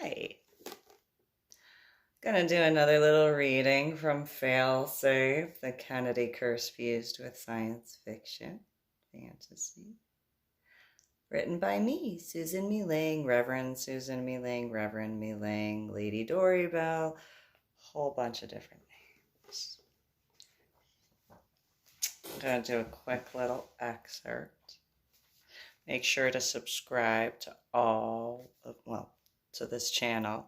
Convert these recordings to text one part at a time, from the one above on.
Alright. Gonna do another little reading from Failsafe, the Kennedy Curse fused with science fiction, fantasy. Written by me, Susan MeeLing, Reverend Susan MeeLing, Reverend MeeLing, Lady Dori, Belle, whole bunch of different names. I'm gonna do a quick little excerpt. Make sure to subscribe to to this channel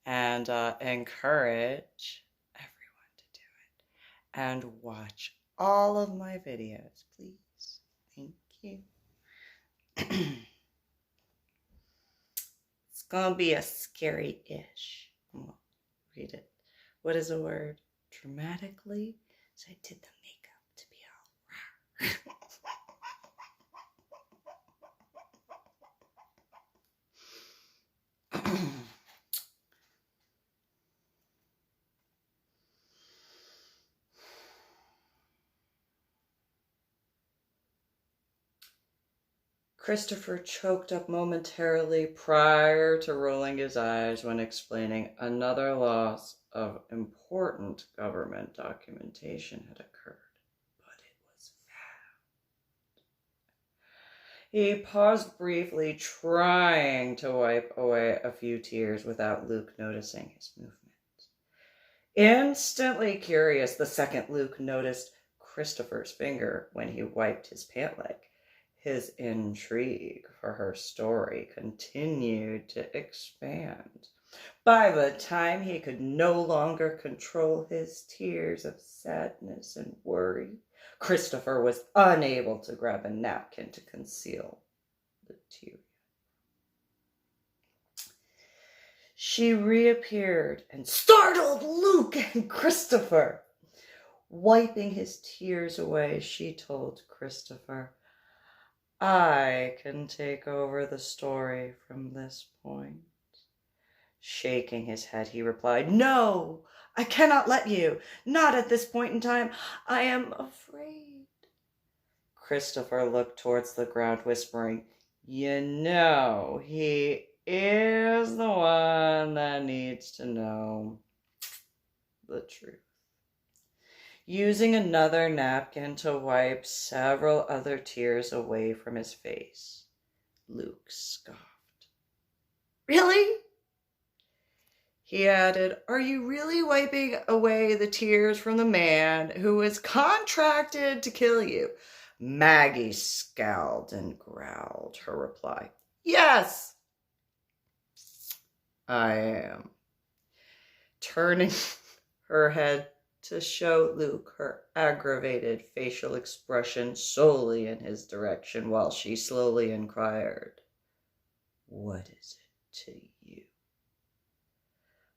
and encourage everyone to do it. And watch all of my videos, please. Thank you. It's gonna be a scary-ish. I'll read it. What is the word? Dramatically? So I did the makeup to be all rah. Christopher choked up momentarily prior to rolling his eyes when explaining another loss of important government documentation had occurred, but it was found. He paused briefly, trying to wipe away a few tears without Luke noticing his movement. Instantly curious, the second Luke noticed Christopher's finger when he wiped his pant leg. His intrigue for her story continued to expand. By the time he could no longer control his tears of sadness and worry, Christopher was unable to grab a napkin to conceal the tear. She reappeared and startled Luke and Christopher. Wiping his tears away, she told Christopher, "I can take over the story from this point." Shaking his head, he replied, "No, I cannot let you. Not at this point in time. I am afraid." Christopher looked towards the ground, whispering, "You know, he is the one that needs to know the truth." Using another napkin to wipe several other tears away from his face, Luke scoffed. "Really?" He added, "Are you really wiping away the tears from the man who is contracted to kill you?" Maggie scowled and growled her reply. "Yes, I am." Turning her head to show Luke her aggravated facial expression solely in his direction, while she slowly inquired, "What is it to you?"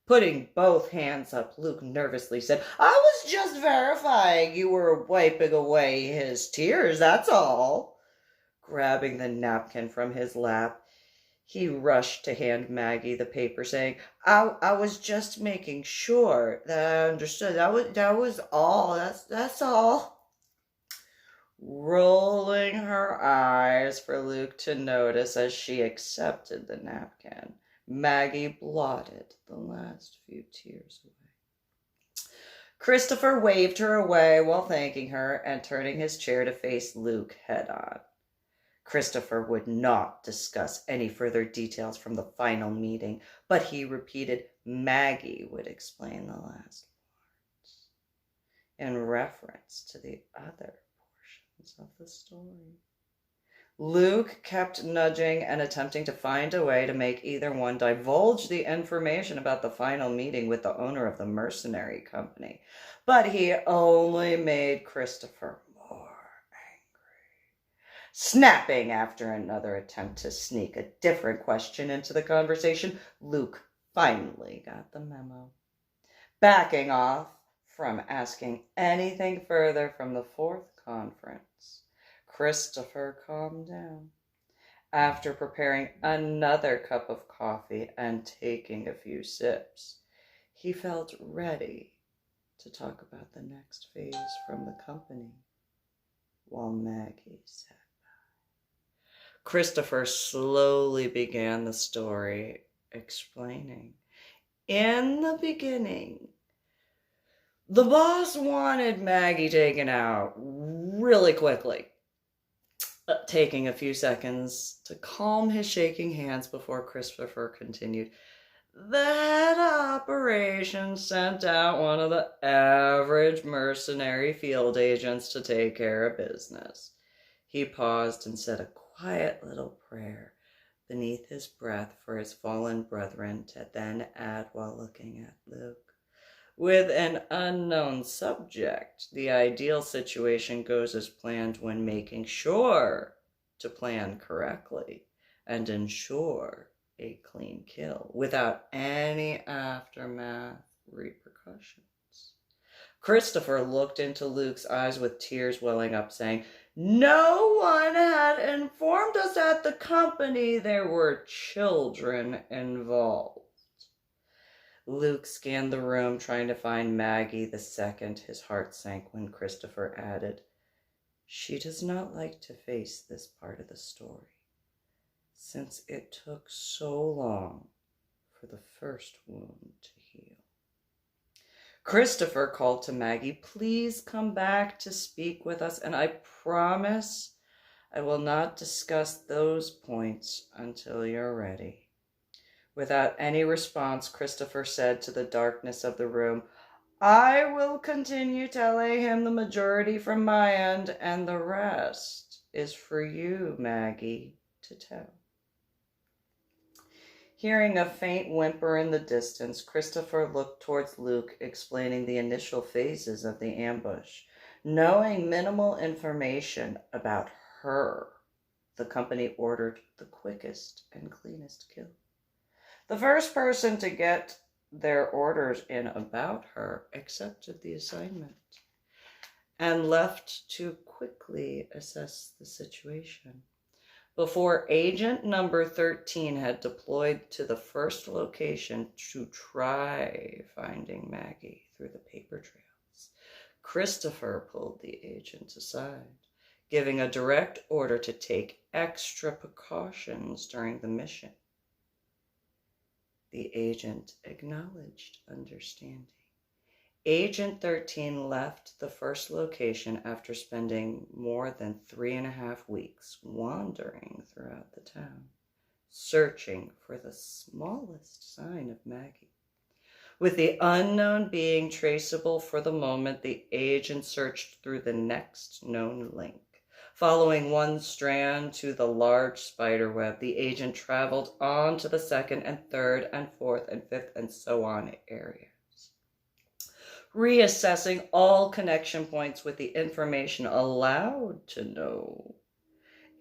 Putting both hands up, Luke nervously said, "I was just verifying you were wiping away his tears, that's all." Grabbing the napkin from his lap, he rushed to hand Maggie the paper, saying, I was just making sure that I understood. That was all. That's all." Rolling her eyes for Luke to notice as she accepted the napkin, Maggie blotted the last few tears away. Christopher waved her away while thanking her and turning his chair to face Luke head on. Christopher would not discuss any further details from the final meeting, but he repeated Maggie would explain the last parts in reference to the other portions of the story. Luke kept nudging and attempting to find a way to make either one divulge the information about the final meeting with the owner of the mercenary company, but he only made Christopher more angry. Snapping after another attempt to sneak a different question into the conversation, Luke finally got the memo. Backing off from asking anything further from the fourth conference, Christopher calmed down. After preparing another cup of coffee and taking a few sips, he felt ready to talk about the next phase from the company, while Maggie sat by. Christopher slowly began the story explaining. In the beginning, the boss wanted Maggie taken out really quickly, taking a few seconds to calm his shaking hands before Christopher continued. The head operation sent out one of the average mercenary field agents to take care of business. He paused and said a quiet little prayer beneath his breath for his fallen brethren to then add while looking at Luke. With an unknown subject, the ideal situation goes as planned when making sure to plan correctly and ensure a clean kill without any aftermath repercussions. Christopher looked into Luke's eyes with tears welling up, saying, "No one had informed us at the company there were children involved." Luke scanned the room, trying to find Maggie the second his heart sank when Christopher added, "She does not like to face this part of the story, since it took so long for the first wound to heal." Christopher called to Maggie, "Please come back to speak with us, and I promise I will not discuss those points until you're ready." Without any response, Christopher said to the darkness of the room, "I will continue telling him the majority from my end, and the rest is for you, Maggie, to tell." Hearing a faint whimper in the distance, Christopher looked towards Luke, explaining the initial phases of the ambush. Knowing minimal information about her, the company ordered the quickest and cleanest kill. The first person to get their orders in about her accepted the assignment and left to quickly assess the situation. Before agent number 13 had deployed to the first location to try finding Maggie through the paper trails, Christopher pulled the agent aside, giving a direct order to take extra precautions during the mission. The agent acknowledged understanding. Agent 13 left the first location after spending more than 3.5 weeks wandering throughout the town, searching for the smallest sign of Maggie. With the unknown being traceable for the moment, the agent searched through the next known link. Following one strand to the large spider web, the agent traveled on to the second and third and fourth and fifth and so on areas, reassessing all connection points with the information allowed to know.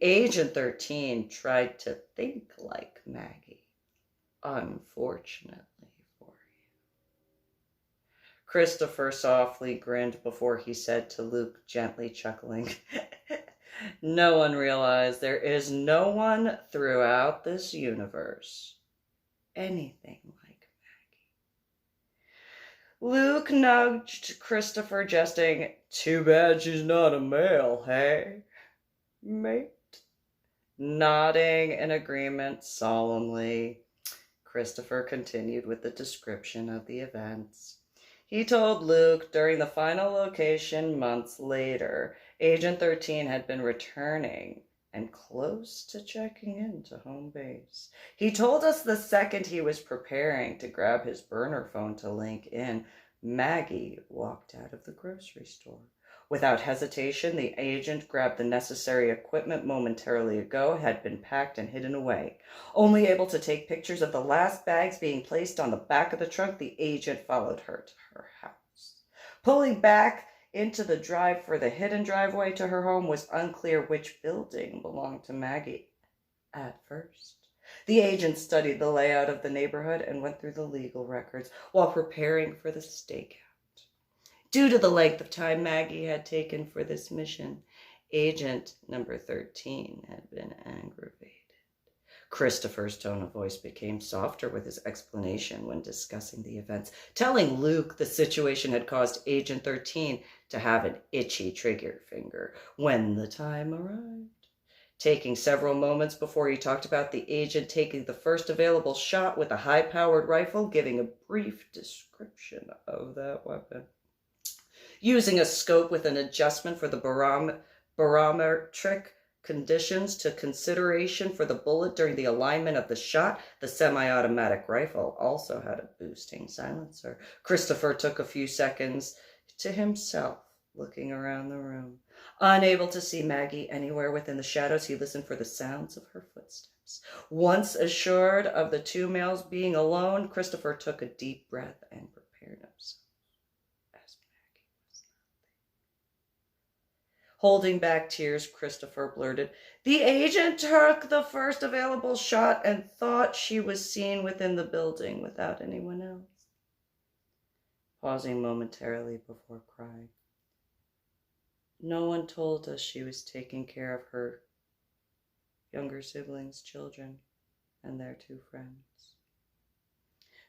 Agent 13 tried to think like Maggie, unfortunately for you. Christopher softly grinned before he said to Luke, gently chuckling, "No one realized there is no one throughout this universe anything like Maggie." Luke nudged Christopher, jesting, "Too bad she's not a male, hey, mate?" Nodding in agreement solemnly, Christopher continued with the description of the events. He told Luke during the final location months later, Agent 13 had been returning and close to checking into home base. He told us the second he was preparing to grab his burner phone to link in, Maggie walked out of the grocery store. Without hesitation, the agent grabbed the necessary equipment momentarily ago had been packed and hidden away. Only able to take pictures of the last bags being placed on the back of the trunk, the agent followed her to her house. Pulling back into the drive for the hidden driveway to her home was unclear which building belonged to Maggie at first. The agent studied the layout of the neighborhood and went through the legal records while preparing for the stakeout. Due to the length of time Maggie had taken for this mission, agent number 13 had been aggravated. Christopher's tone of voice became softer with his explanation when discussing the events, telling Luke the situation had caused Agent 13 to have an itchy trigger finger when the time arrived. taking several moments before he talked about the agent taking the first available shot with a high-powered rifle, giving a brief description of that weapon. Using a scope with an adjustment for the barometric conditions to consideration for the bullet during the alignment of the shot, the semi-automatic rifle also had a boosting silencer. Christopher took a few seconds to himself, looking around the room. Unable to see Maggie anywhere within the shadows, he listened for the sounds of her footsteps. Once assured of the two males being alone, Christopher took a deep breath and prepared himself. Holding back tears, Christopher blurted, "The agent took the first available shot and thought she was seen within the building without anyone else." Pausing momentarily before crying, "No one told us she was taking care of her younger siblings' children and their two friends."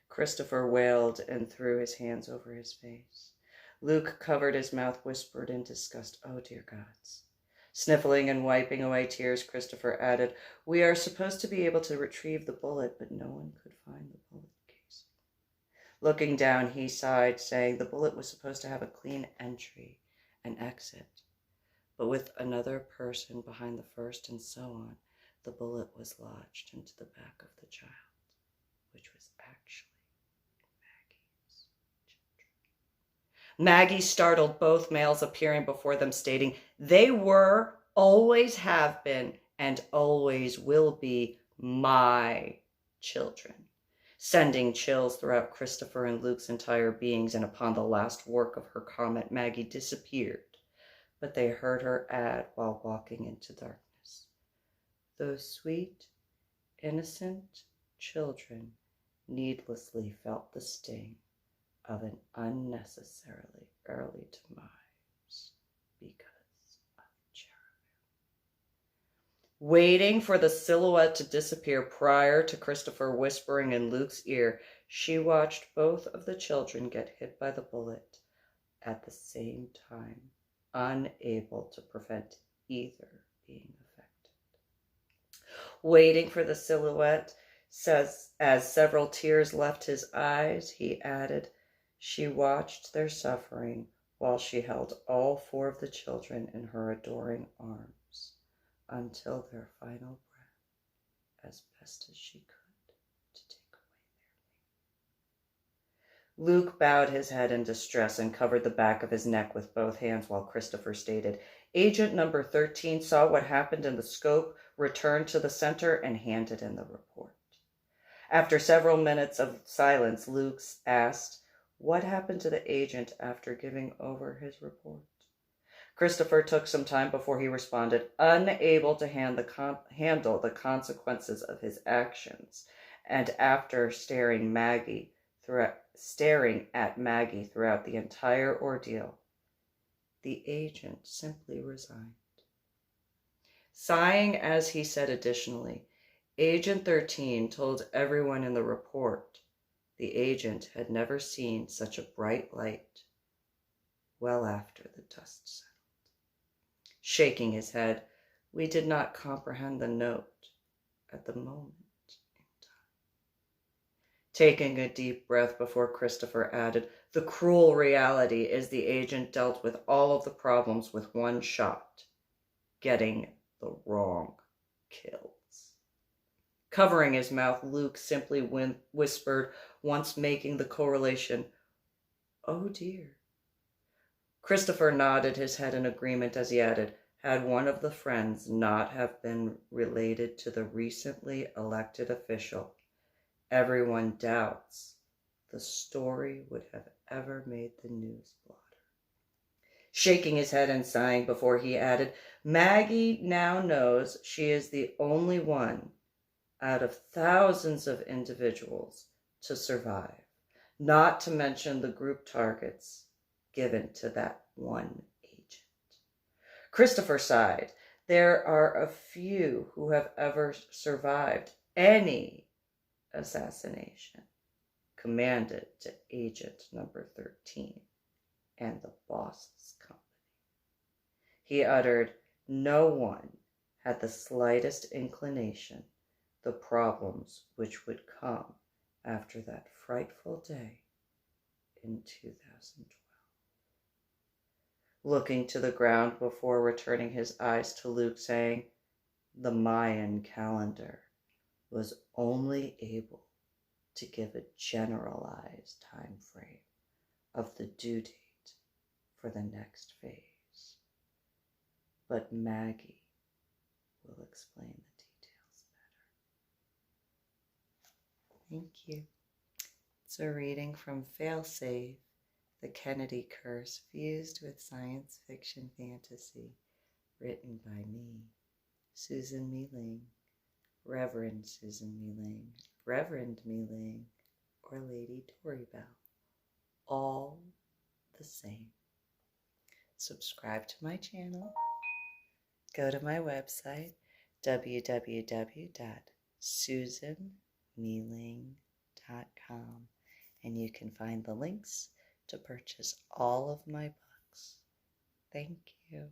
Christopher wailed and threw his hands over his face. Luke covered his mouth, whispered in disgust, "Oh, dear gods." Sniffling and wiping away tears, Christopher added, "We are supposed to be able to retrieve the bullet, but no one could find the bullet casing." Looking down, he sighed, saying the bullet was supposed to have a clean entry and exit. But with another person behind the first and so on, the bullet was lodged into the back of the child, which was actually Maggie's children. Maggie startled both males appearing before them, stating, "They were, always have been, and always will be my children," sending chills throughout Christopher and Luke's entire beings, and upon the last work of her comment, Maggie disappeared. But they heard her add while walking into darkness, "Those sweet, innocent children needlessly felt the sting of an unnecessarily early demise because of cherubim." Waiting for the silhouette to disappear prior to Christopher whispering in Luke's ear, she watched both of the children get hit by the bullet at the same time, unable to prevent either being affected. Waiting for the silhouette, as several tears left his eyes, he added, "She watched their suffering while she held all four of the children in her adoring arms until their final breath, as best as she could, to take away their pain." Luke bowed his head in distress and covered the back of his neck with both hands while Christopher stated, "Agent number 13 saw what happened in the scope, returned to the center, and handed in the report." After several minutes of silence, Luke asked, "What happened to the agent after giving over his report?" Christopher took some time before he responded, unable to handle the consequences of his actions, and after staring at Maggie throughout the entire ordeal, the agent simply resigned. Sighing as he said additionally, Agent 13 told everyone in the report the agent had never seen such a bright light well after the dust settled. Shaking his head, "We did not comprehend the note at the moment in time." Taking a deep breath before Christopher added, "The cruel reality is the agent dealt with all of the problems with one shot, getting the wrong kills." Covering his mouth, Luke simply whispered, once making the correlation, "Oh dear." Christopher nodded his head in agreement as he added, "Had one of the friends not have been related to the recently elected official, everyone doubts the story would have ever made the news blotter." Shaking his head and sighing before he added, "Maggie now knows she is the only one out of thousands of individuals to survive, not to mention the group targets given to that one agent." Christopher sighed. There are a few who have ever survived any assassination commanded to Agent number 13 and the boss's company. He uttered, "No one at the slightest inclination the problems which would come after that frightful day in 2012. Looking to the ground before returning his eyes to Luke, saying, the Mayan calendar was only able to give a generalized time frame of the due date for the next phase. But Maggie will explain the details better. Thank you. It's a reading from Failsafe, The Kennedy Curse, fused with science fiction fantasy, written by me, Susan MeeLing, Reverend Susan MeeLing, Reverend MeeLing, or Lady Dori Belle. All the same. Subscribe to my channel. Go to my website, www.susanmeeling.com, and you can find the links to purchase all of my books. Thank you.